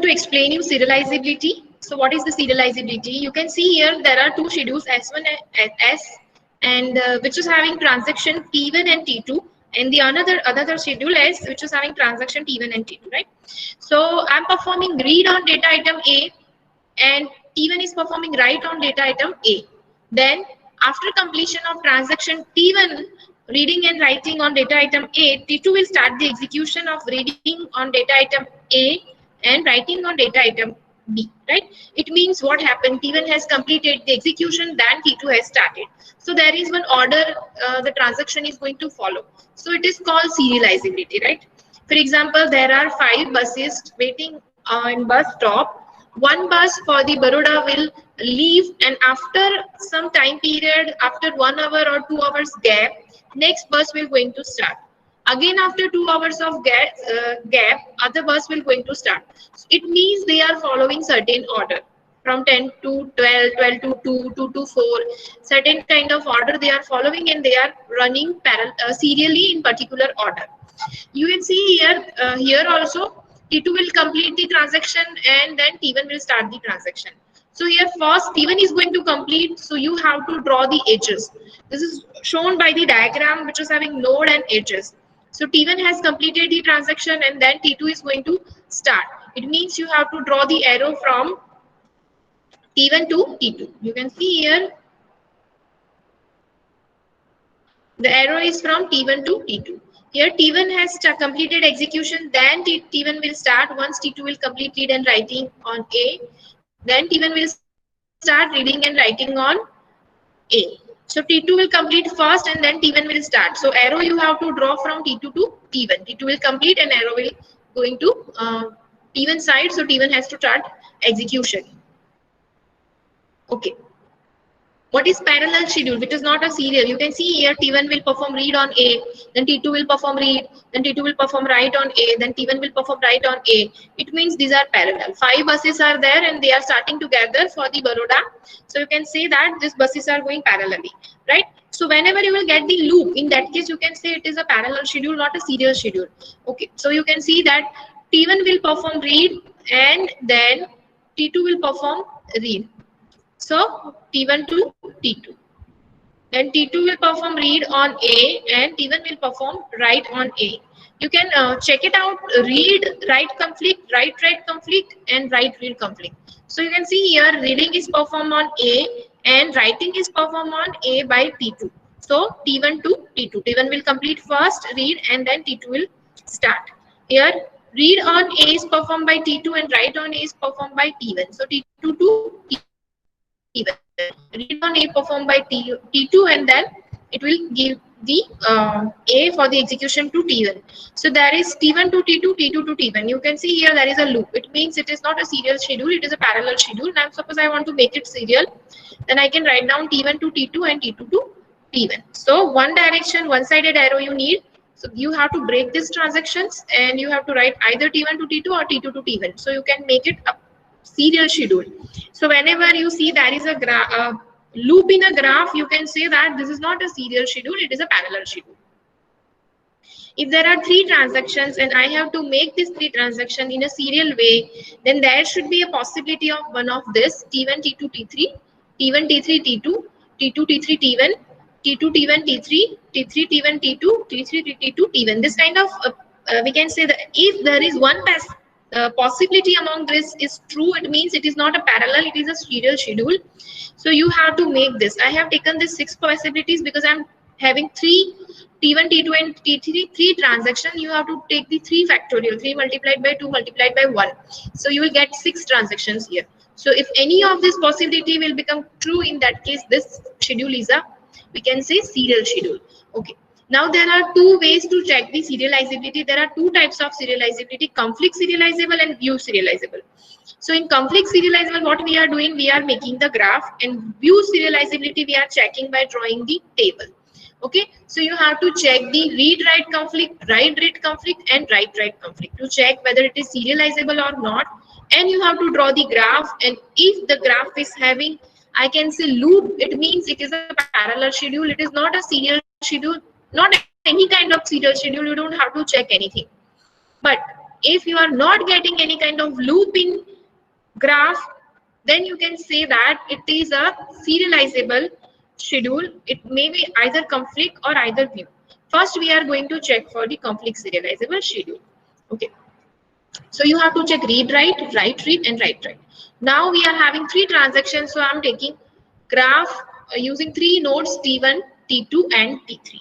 to explain you serializability. So what is the serializability? You can see here there are two schedules, S1 and S, and which is having transaction T1 and T2, and the another schedule S, which is having transaction T1 and T2, right? So I'm performing read on data item A, and T1 is performing write on data item A. Then after completion of transaction T1 reading and writing on data item A, T2 will start the execution of reading on data item A and writing on data item B, right? It means what happened, T1 has completed the execution, then T2 has started. So there is one order the transaction is going to follow. So it is called serializability, right? For example, there are 5 buses waiting on bus stop. One bus for the Baroda will leave, and after some time period, after 1 hour or 2 hours gap, next bus will going to start. Again, after 2 hours of gap, other bus will going to start. So it means they are following certain order from 10 to 12, 12 to 2, 2 to 4, certain kind of order they are following, and they are running serially in particular order. You can see here, here also T2 will complete the transaction and then T1 will start the transaction. So here first T1 is going to complete, so you have to draw the edges. This is shown by the diagram which is having node and edges. So T1 has completed the transaction and then T2 is going to start. It means you have to draw the arrow from T1 to T2. You can see here the arrow is from T1 to T2. Here T1 has completed execution, then T1 will start. Once T2 will complete read and writing on A, then T1 will start reading and writing on A. So T2 will complete first and then T1 will start. So arrow you have to draw from T2 to T1. T2 will complete and arrow will going to T1 side. So T1 has to start execution. Okay. What is parallel schedule, which is not a serial? You can see here T1 will perform read on A, then T2 will perform read, then T2 will perform write on A, then T1 will perform write on A. It means these are parallel. 5 buses are there and they are starting together for the Baroda. So you can say that these buses are going parallelly, right? So whenever you will get the loop, in that case you can say it is a parallel schedule, not a serial schedule. Okay, so you can see that T1 will perform read and then T2 will perform read. So T1 to T2. Then T2 will perform read on A and T1 will perform write on A. You can check it out, read, write conflict, write conflict, and write read conflict. So you can see here reading is performed on A and writing is performed on A by T2. So T1 to T2. T1 will complete first, read, and then T2 will start. Here read on A is performed by T2 and write on A is performed by T1. So T2 to T1. Read on A performed by T2 and then it will give the A for the execution to T1. So there is T1 to T2, T2 to T1. You can see here there is a loop. It means it is not a serial schedule, it is a parallel schedule. Now suppose I want to make it serial, then I can write down T1 to T2 and T2 to T1. So one direction, one-sided arrow you need. So you have to break these transactions and you have to write either T1 to T2 or T2 to T1. So you can make it a serial schedule. So whenever you see there is a loop in a graph, you can say that this is not a serial schedule, it is a parallel schedule. If there are 3 transactions and I have to make this 3 transaction in a serial way, then there should be a possibility of one of this T1, T2, T3, T1, T3, T2, T2, T3, T1, T2, T1, T3, T3, T1, T2, T3, T2, T1. This kind of, we can say that if there is one possibility among this is true, it means it is not a parallel, it is a serial schedule. So you have to make this. I have taken this 6 possibilities because I'm having 3 T1, T2 and T3, 3 transactions. You have to take the 3 factorial, 3 multiplied by 2 multiplied by 1. So you will get 6 transactions here. So if any of this possibility will become true, in that case this schedule is a, we can say, serial schedule. Okay. Now there are 2 ways to check the serializability. There are 2 types of serializability: conflict serializable and view serializable. So in conflict serializable, what we are doing, we are making the graph, and view serializability we are checking by drawing the table. Okay, so you have to check the read-write conflict, write-read conflict, and write-write conflict to check whether it is serializable or not. And you have to draw the graph, and if the graph is having, I can say, loop, it means it is a parallel schedule. It is not a serial schedule, not any kind of serial schedule. You don't have to check anything. But If you are not getting any kind of loop in graph, then you can say that it is a serializable schedule. It may be either conflict or either view. First, we are going to check for the conflict serializable schedule. Okay. So you have to check read write, write read, and write write. Now we are having 3 transactions. So I'm taking graph using 3 nodes T1, T2, and T3.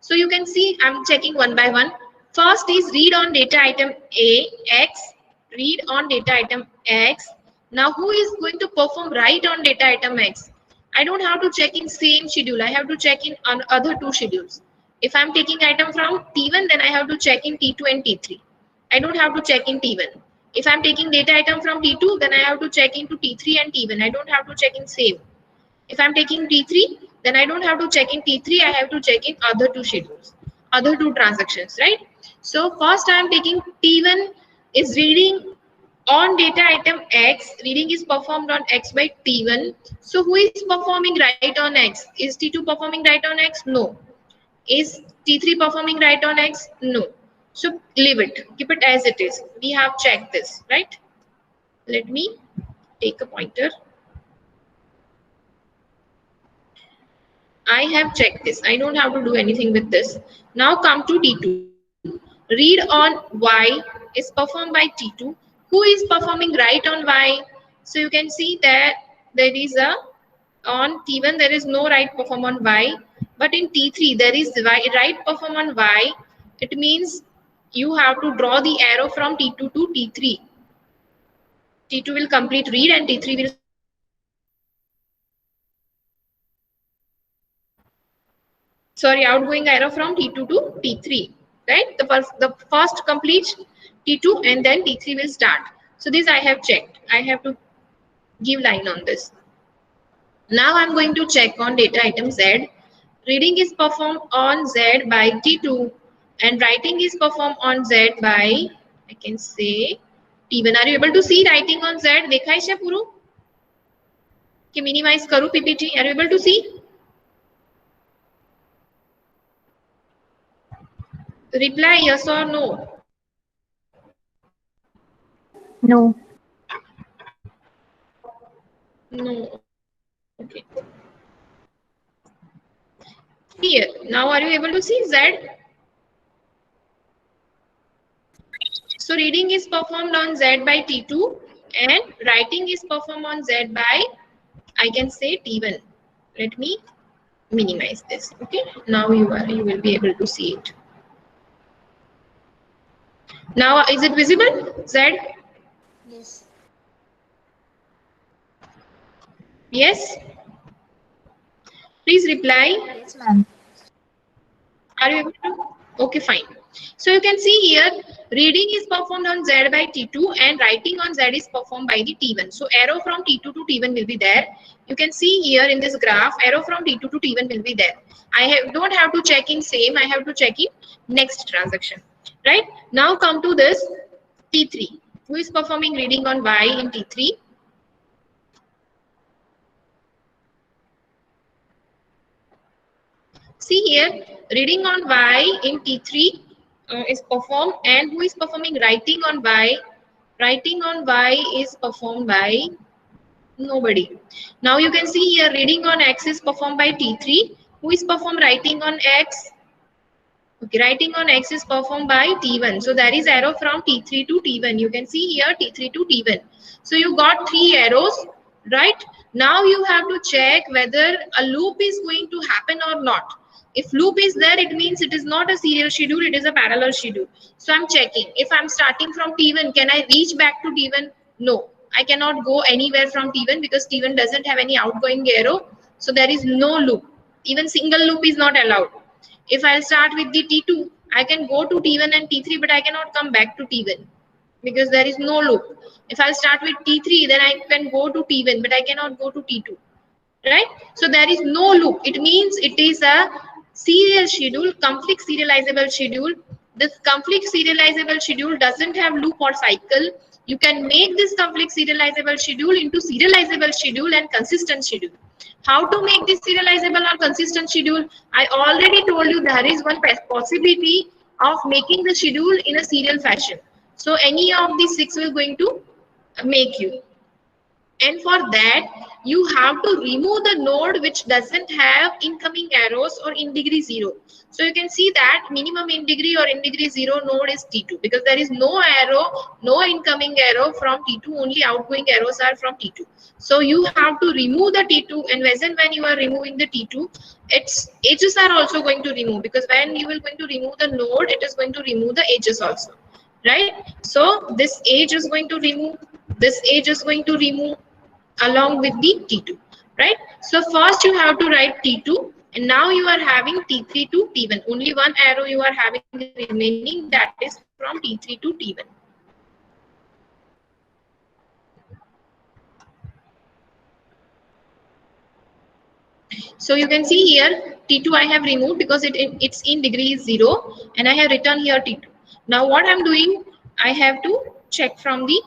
So you can see I'm checking one by one. First is read on data item A, X, read on data item X. Now who is going to perform write on data item X? I don't have to check in same schedule. I have to check in on other 2 schedules. If I'm taking item from T1, then I have to check in T2 and T3. I don't have to check in T1. If I'm taking data item from T2, then I have to check into T3 and T1. I don't have to check in same. If I'm taking T3, then I don't have to check in T3. I have to check in other 2 schedules, other 2 transactions, right? So first I am taking T1 is reading on data item X. Reading is performed on X by T1. So who is performing write on X? Is T2 performing write on X? No. Is T3 performing write on X? No. So leave it. Keep it as it is. We have checked this, right? Let me take a pointer. I have checked this. I don't have to do anything with this. Now come to T2. Read on Y is performed by T2. Who is performing write on Y? So you can see that there is a on T1 there is no write perform on Y, but in T3 there is write perform on Y. It means you have to draw the arrow from T2 to T3. T2 will complete read and T3 will outgoing arrow from T2 to T3, right? The first completes T2 and then T3 will start. So this I have checked. I have to give line on this. Now I'm going to check on data item Z. Reading is performed on Z by T2 and writing is performed on Z by, I can say, T1. Are you able to see writing on Z? देखा है क्या पूरा? कि minimize करूँ PPT? Are you able to see? Reply yes or no. No. No. Okay. Here. Now are you able to see Z? So reading is performed on Z by T2 and writing is performed on Z by, I can say, T1. Let me minimize this. Okay. Now you will be able to see it. Now is it visible? Z? Yes. Yes? Please reply. Yes, ma'am. Are you able to? Okay, fine. So you can see here, reading is performed on Z by T2 and writing on Z is performed by the T1. So arrow from T2 to T1 will be there. You can see here in this graph, arrow from T2 to T1 will be there. Don't have to check in same, I have to check in next transaction. Right? Now come to this T3. Who is performing reading on Y in T3? See here, reading on Y in T3 is performed, and who is performing writing on Y? Writing on Y is performed by nobody. Now you can see here, reading on X is performed by T3. Who is performed writing on X? Okay, writing on X is performed by T1. So there is arrow from T3 to T1. You can see here T3 to T1. So you got 3 arrows, right? Now you have to check whether a loop is going to happen or not. If loop is there, it means it is not a serial schedule, it is a parallel schedule. So I'm checking. If I'm starting from T1, can I reach back to T1? No, I cannot go anywhere from T1 because T1 doesn't have any outgoing arrow. So there is no loop. Even single loop is not allowed. If I'll start with the T2, I can go to T1 and T3, but I cannot come back to T1 because there is no loop. If I'll start with T3, then I can go to T1, but I cannot go to T2, right? So there is no loop. It means it is a serial schedule, conflict serializable schedule. This conflict serializable schedule doesn't have loop or cycle. You can make this conflict serializable schedule into serializable schedule and consistent schedule. How to make this serializable or consistent schedule? I already told you there is one possibility of making the schedule in a serial fashion. So any of these 6 will going to make you. And for that, you have to remove the node which doesn't have incoming arrows or in degree 0. So you can see that minimum in degree or in degree 0 node is T2, because there is no arrow, no incoming arrow from T2, only outgoing arrows are from T2. So you have to remove the T2, and when you are removing the T2, its edges are also going to remove, because when you will going to remove the node, it is going to remove the edges also, right? So this edge is going to remove, this edge is going to remove along with the T2, right? So first you have to write T2, and now you are having T3 to T1. Only one arrow you are having remaining, that is from T3 to T1. So you can see here T2 I have removed because it's in degree 0, and I have written here T2. Now what I'm doing, I have to check from the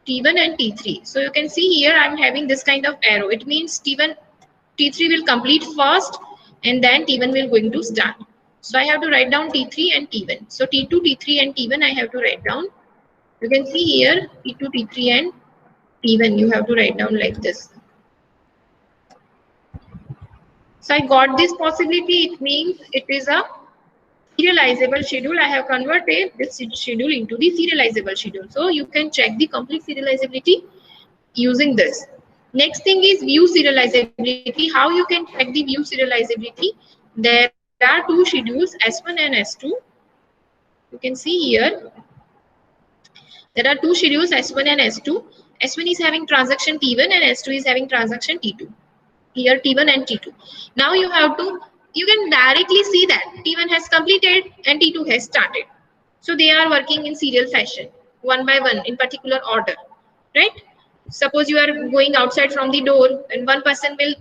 T1 and T3. So you can see here I'm having this kind of arrow. It means T3 will complete first, and then T1 will going to start. So I have to write down T3 and T1. So T2, T3 and T1 I have to write down. You can see here T2, T3 and T1 you have to write down like this. So I got this possibility. It means it is a serializable schedule. I have converted this schedule into the serializable schedule. So you can check the complete serializability using this. Next thing is view serializability. How you can check the view serializability? There are two schedules, S1 and S2. You can see here there are two schedules, S1 and S2. S1 is having transaction T1 and S2 is having transaction T2. Here T1 and T2. Now you can directly see that T1 has completed and T2 has started. So they are working in serial fashion, one by one in particular order, right? Suppose you are going outside from the door, and one person will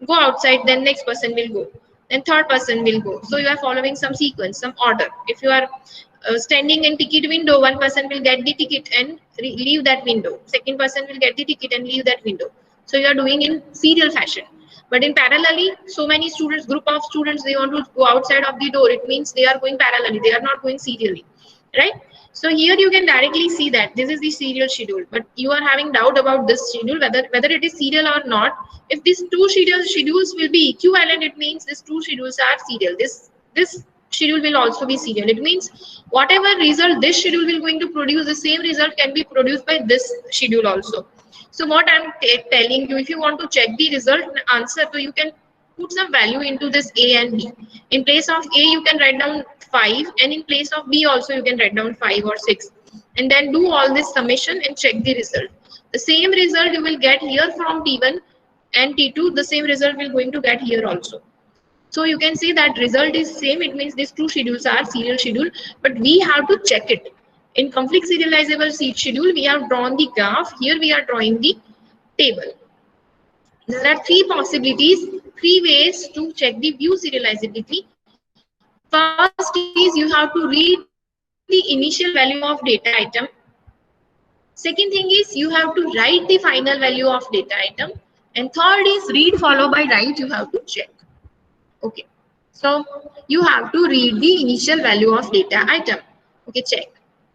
go outside, then next person will go, then third person will go. So you are following some sequence, some order. If you are standing in ticket window, one person will get the ticket and leave that window. Second person will get the ticket and leave that window. So you are doing in serial fashion. But in parallelly, so many students, group of students, they want to go outside of the door. It means they are going parallelly. They are not going serially, right? So here you can directly see that this is the serial schedule, but you are having doubt about this schedule, whether it is serial or not. If these two schedules will be equivalent, it means these two schedules are serial. This schedule will also be serial. It means whatever result this schedule will going to produce, the same result can be produced by this schedule also. So what I'm telling you, if you want to check the result answer, so you can put some value into this A and B. In place of A, you can write down 5, and in place of B also you can write down 5 or 6, and then do all this summation and check the result. The same result you will get here from T1 and T2, the same result will going to get here also. So you can see that result is same. It means these two schedules are serial schedule, but we have to check it. In complete serializable schedule, we have drawn the graph. Here we are drawing the table. There are three possibilities, three ways to check the view serializability. First is you have to read the initial value of data item. Second thing is you have to write the final value of data item. And third is read followed by write, you have to check. Okay. So you have to read the initial value of data item. Okay, check.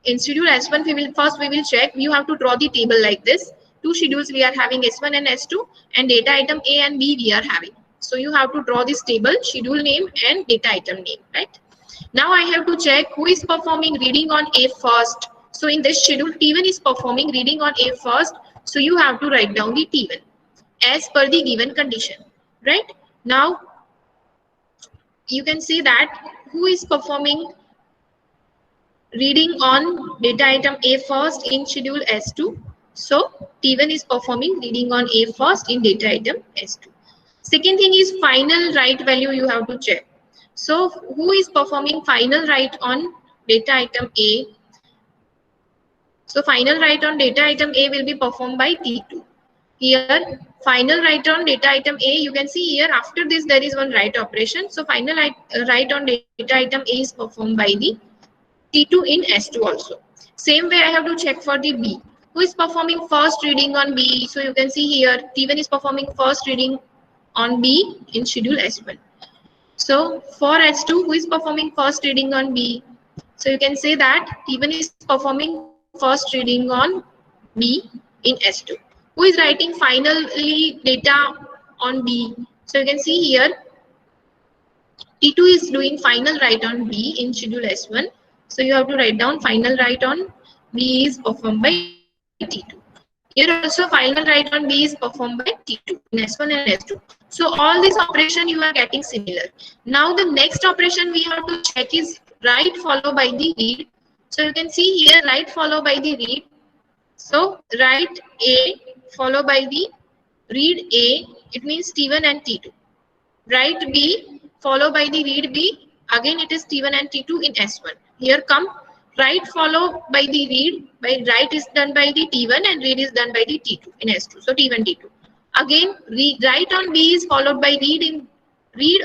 In schedule S1, we will check. You have to draw the table like this. Two schedules we are having, S1 and S2, and data item A and B we are having. So you have to draw this table, schedule name and data item name, right? Now I have to check who is performing reading on A first. So in this schedule, T1 is performing reading on A first. So you have to write down the T1 as per the given condition, right? Now you can see that who is performing reading on data item A first in schedule S2. So T1 is performing reading on A first in data item S2. Second thing is final write value you have to check. So who is performing final write on data item A? So final write on data item A will be performed by T2. Here final write on data item A, you can see here after this there is one write operation. So final write on data item A is performed by the T2 in S2 also. Same way I have to check for the B. Who is performing first reading on B? So you can see here T1 is performing first reading on B in schedule S1. So for S2, who is performing first reading on B? So you can say that T1 is performing first reading on B in S2. Who is writing finally data on B? So you can see here T2 is doing final write on B in schedule S1. So you have to write down final write on B is performed by T2. Here also final write on B is performed by T2 in S1 and S2. So all this operation you are getting similar. Now the next operation we have to check is write followed by the read. So you can see here write followed by the read. So write A followed by the read A. It means T1 and T2. Write B followed by the read B. Again it is T1 and T2 in S1. Here come write followed by the read. By write is done by the T1 and read is done by the T2 in S2. So T1 T2. Again write on B is followed by read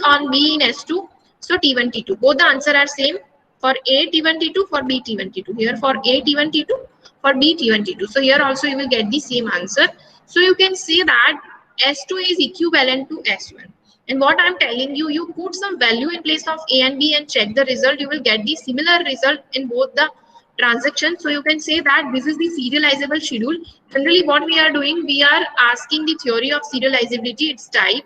on B in S2. So T1 T2. Both the answer are same for A T1 T2, for B T1 T2. Here for A T1 T2, for B T1 T2. So here also you will get the same answer. So you can say that S2 is equivalent to S1. And what I'm telling you, you put some value in place of A and B and check the result. You will get the similar result in both the transactions. So you can say that this is the serializable schedule. Generally what we are doing, we are asking the theory of serializability, its type.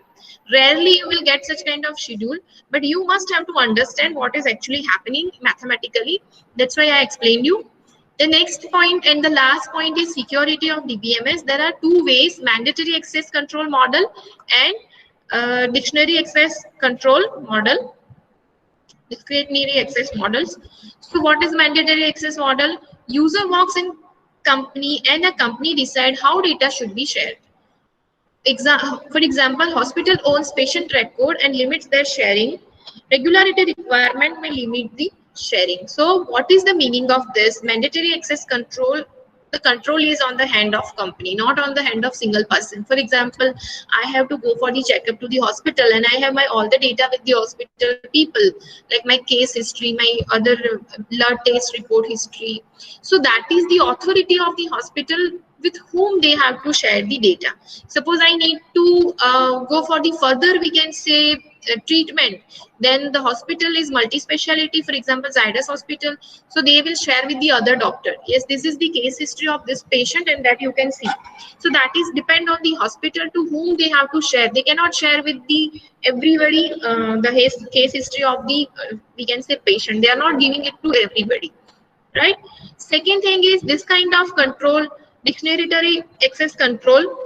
Rarely you will get such kind of schedule, but you must have to understand what is actually happening mathematically. That's why I explained you. The next point and the last point is security of DBMS. There are two ways: mandatory access control model and dictionary access control model. Discretionary access models. So what is mandatory access model? User works in company and a company decide how data should be shared. For example, hospital owns patient record and limits their sharing. Regularity requirement may limit the sharing. So what is the meaning of this? Mandatory access control. The control is on the hand of company, not on the hand of single person. For example, I have to go for the checkup to the hospital and I have my all the data with the hospital people, like my case history, my other blood test report history. So that is the authority of the hospital with whom they have to share the data. Suppose I need to go for the further, we can say, treatment, then the hospital is multi-speciality, for example Zydus Hospital, so they will share with the other doctor, yes, this is the case history of this patient, and that you can see. So that is depend on the hospital to whom they have to share. They cannot share with the everybody the case history of the we can say patient. They are not giving it to everybody, right? Second thing is this kind of control, discretionary access control.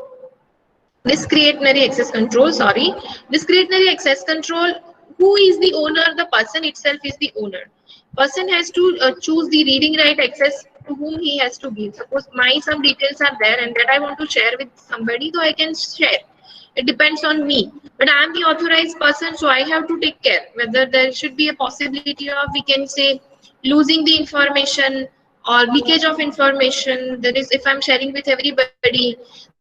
Discretionary access control, sorry. Discretionary access control, who is the owner? The person itself is the owner. Person has to choose the reading right access to whom he has to give. Suppose my some details are there and that I want to share with somebody, so I can share. It depends on me. But I am the authorized person, so I have to take care whether there should be a possibility of, we can say, losing the information or leakage of information. That is, if I'm sharing with everybody,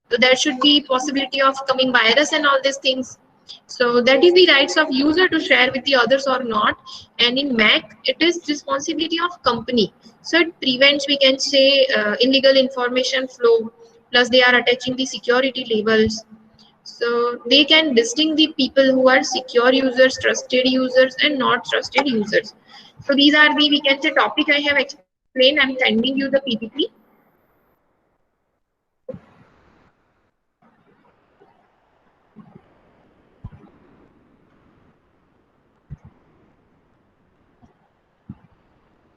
so there should be possibility of coming virus and all these things. So that is the rights of user to share with the others or not. And in MAC, it is responsibility of company. So it prevents, we can say, illegal information flow. Plus they are attaching the security labels. So they can distinguish the people who are secure users, trusted users, and not trusted users. So these are the, we can say, topic I have explained. I'm sending you the PPT.